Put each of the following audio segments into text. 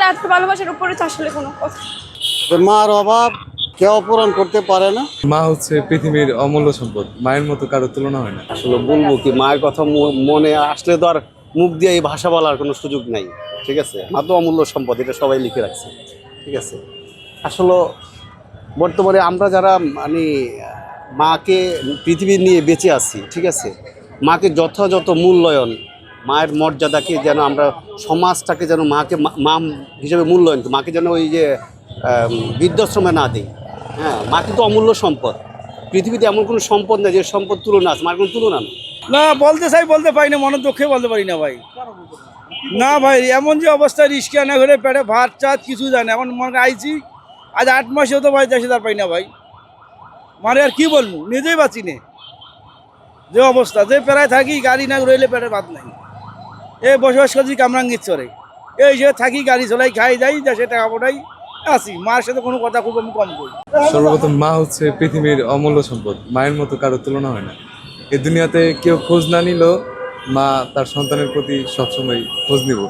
আত্মার ভালোবাসার উপরে তো আসলে কোনো কথা। মার অভাব কেউ পূরণ করতে পারে না। মা হচ্ছে পৃথিবীর অমূল্য সম্পদ, মায়ের মতো কারো তুলনা হয় না। আসলে বলবো কি, মায়ের কথা মনে আসলে তো আর মুখ দিয়ে এই ভাষা বলার কোনো সুযোগ নাই। ঠিক আছে, মা তো অমূল্য সম্পদ, এটা সবাই লিখে রাখছে। ঠিক আছে, আসলে বর্তমানে আমরা যারা মানে মাকে পৃথিবী নিয়ে বেঁচে আছি, ঠিক আছে, মাকে যথাযথ মূল্যায়ন, মায়ের মর্যাদাকে যেন আমরা সমাজটাকে যেন মাকে মা হিসেবে মূল্যায়ন, মাকে যেন ওই যে বৃদ্ধাশ্রমে না দিই। হ্যাঁ, মা কিন্তু অমূল্য সম্পদ। পৃথিবীতে এমন কোনো সম্পদ নেই যে সম্পদ তুলনা আছে, মার কোনো তুলনা নেই। না বলতে চাই বলতে পারি না, মনের দুঃখে বলতে পারি না ভাই। না ভাই, এমন যে অবস্থা রিস্কা না করে পেটে ভাত চাত কিছু যায় না, এমন মনে আইছি আজ 8 মাসেও তো ভাই 10,000 পাই না ভাই। মানে আর কি বলবো, নিজেই বাঁচি নে যে অবস্থা, যে পেরায় থাকি গাড়ি না রইলে পেটে ভাত নাই। এই বসবাস করছি কামরাঙ্গীর চরে, এই যে থাকি গাড়ি চলাই খাই যাই, দেশে টাকা পড়াই আছি। মার সাথে কোনো কথা খুব আমি কম করি। সর্বপ্রথম মা হচ্ছে পৃথিবীর অমূল্য সম্পদ, মায়ের মতো কারো তুলনা হয় না। এই দুনিয়াতে কেউ খোঁজ না নিলেও মা তার সন্তানের প্রতি সবসময় খোঁজ নিব।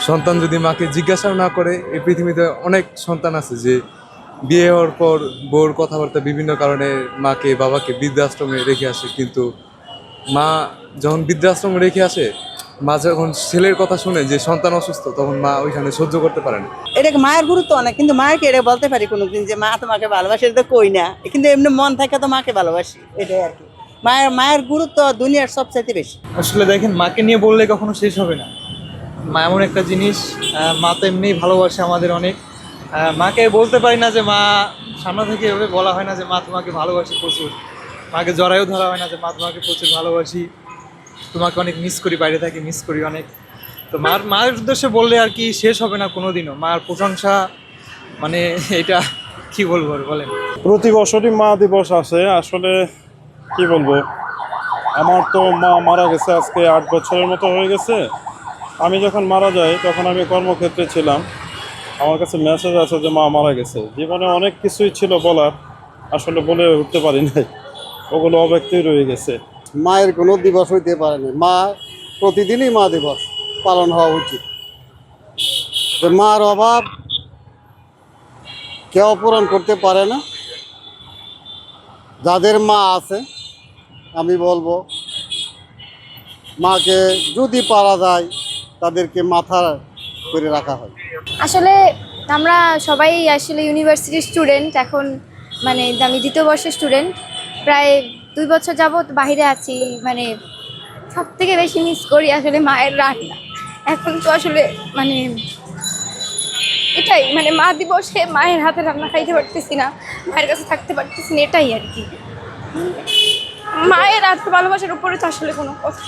সন্তান যদি মাকে জিজ্ঞাসাও না করে, এই পৃথিবীতে অনেক সন্তান আছে যে বিয়ে হওয়ার পর বউর কথাবার্তা বিভিন্ন কারণে মাকে বাবাকে বৃদ্ধাশ্রমে রেখে আসে, কিন্তু মা যখন বৃদ্ধাশ্রমে রেখে আসে, মা যখন ছেলের কথা শুনে যে সন্তান অসুস্থ, তখন মা ওইখানে সহ্য করতে পারে না। এটা মায়ের গুরুত্ব অনেক, কিন্তু মাকে এটা বলতে পারি কোনোদিন যে মা তোমাকে ভালোবাসে, এটা তো কই না, কিন্তু এমনি মন থাকে তো মাকে ভালোবাসি, এটাই আর কি। মায়ের গুরুত্ব দুনিয়ার সবচাইতে বেশি। আসলে দেখেন, মাকে নিয়ে বললে কখনো শেষ হবে না। মা এমন একটা জিনিস, মা তো এমনিই ভালোবাসে আমাদের অনেক। মাকে বলতে পারি না যে মা, সামনে থেকে এভাবে বলা হয় না যে মা তোমাকে ভালোবাসি প্রচুর। মাকে জড়াইও ধরা হয় না যে মা তোমাকে প্রচুর ভালোবাসি, তোমাকে অনেক মিস করি, বাইরে থাকি মিস করি অনেক। তো মায়ের উদ্দেশ্যে বললে আর কি শেষ হবে না কোনোদিনও। মার প্রশংসা মানে এটা কি বলবো আর বলেন। প্রতি বছরই মা দিবস আসে। আসলে কি বলবো, আমার তো মা মারা গেছে আজকে 8 বছরের মতো হয়ে গেছে। আমি যখন মারা যাই তখন আমি কর্মক্ষেত্রে ছিলাম। আমার কাছে মেসেজ আছে যে মা মারা গেছে। জীবনে অনেক কিছুই ছিল বলার, আসলে বলে উঠতে পারি নাই, ওগুলো অব্যক্তই রয়ে গেছে। মায়ের কোনো দিবস হইতে পারে না। মা প্রতিদিনই মা দিবস পালন হওয়া উচিত। যে মার অভাব কেউ পূরণ করতে পারে না। যাদের মা আছে, আমি বলবো মাকে যদি পারা যায় তাদেরকে মাথা করে রাখা হয়। আসলে আমরা সবাই আসলে ইউনিভার্সিটির স্টুডেন্ট এখন, মানে আমি 2য় বর্ষের স্টুডেন্ট। প্রায় 2 বছর যাবত বাইরে আছি। মানে সব থেকে বেশি মিস করি আসলে মায়ের রান্না। এখন তো আসলে মানে এটাই, মানে মা দিবসে মায়ের হাতে রান্না খাইতে পারতেছি না, মায়ের কাছে থাকতে পারতেছি না, এটাই আর কি। মায়ের আত্মার ভালোবাসার উপরে তো আসলে কোনো কথা।